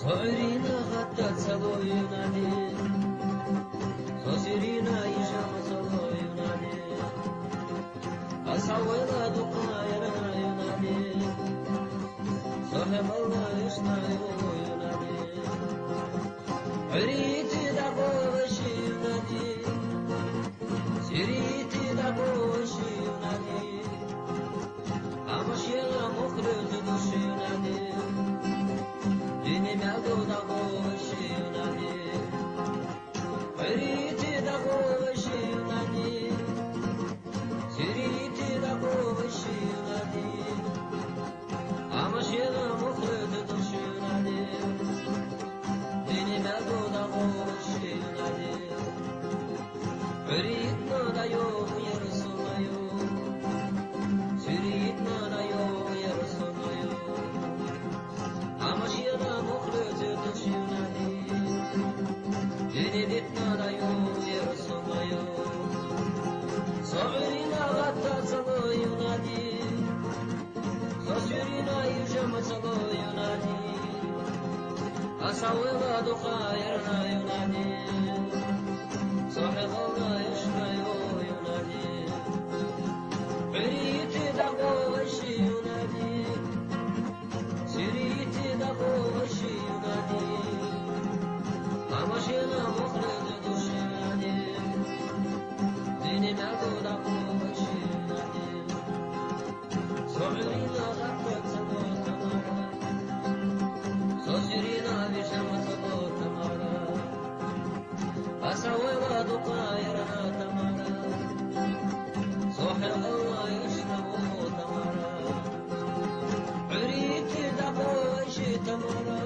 Soirina hatta saloyunani Sosirina isham saloyunani Asawela duqayra yunani Soheballa ishna yunani Riti da boshi yunani Siriti da boshi yunani Amashela mukhrij dushi yunani Dini meldo da boshi yunani Riti da boshi yunani Siriti da boshi yunani Amashela mukhrij dushi yunani Dini meldo da boshi yunani Ritno da yo yersulayo Siritno da yo yersulayo Amashira mukhrij dushi yunani Dini ditno da yo yersulayo So'irina ghatta salo yunani Sosirina yujam salo yunani Asawela duqayra yunani Soheballa ishna yunani Riti da boshi yunani Siriti da boshi yunani Amashela mukhrij dushi yunani Dini meldo da boshi yunani So'irina ghatta salo tamara Sosirina isham salo tamara Asawela duqayra tamara Soheballa ishna tamara Riti da boshi tamara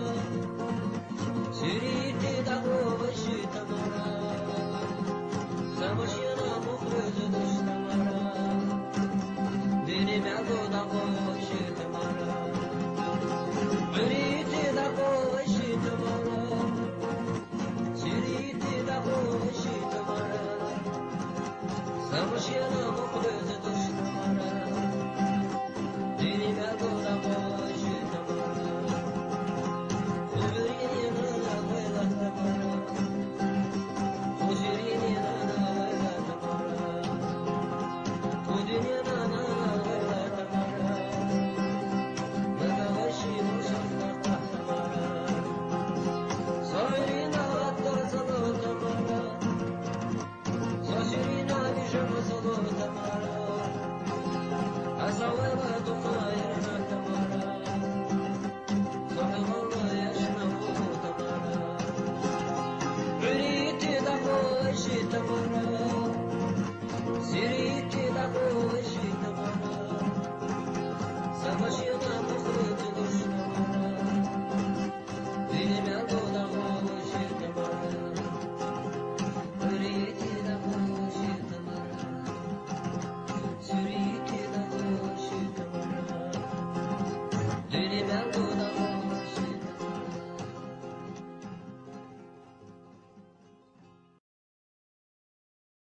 Siriti da boshi tamara Samashira mukhrij dushi tamara Dini meldo da boshi tamara Riti da boshi tamara Siriti da boshi tamara Samashira mukhrij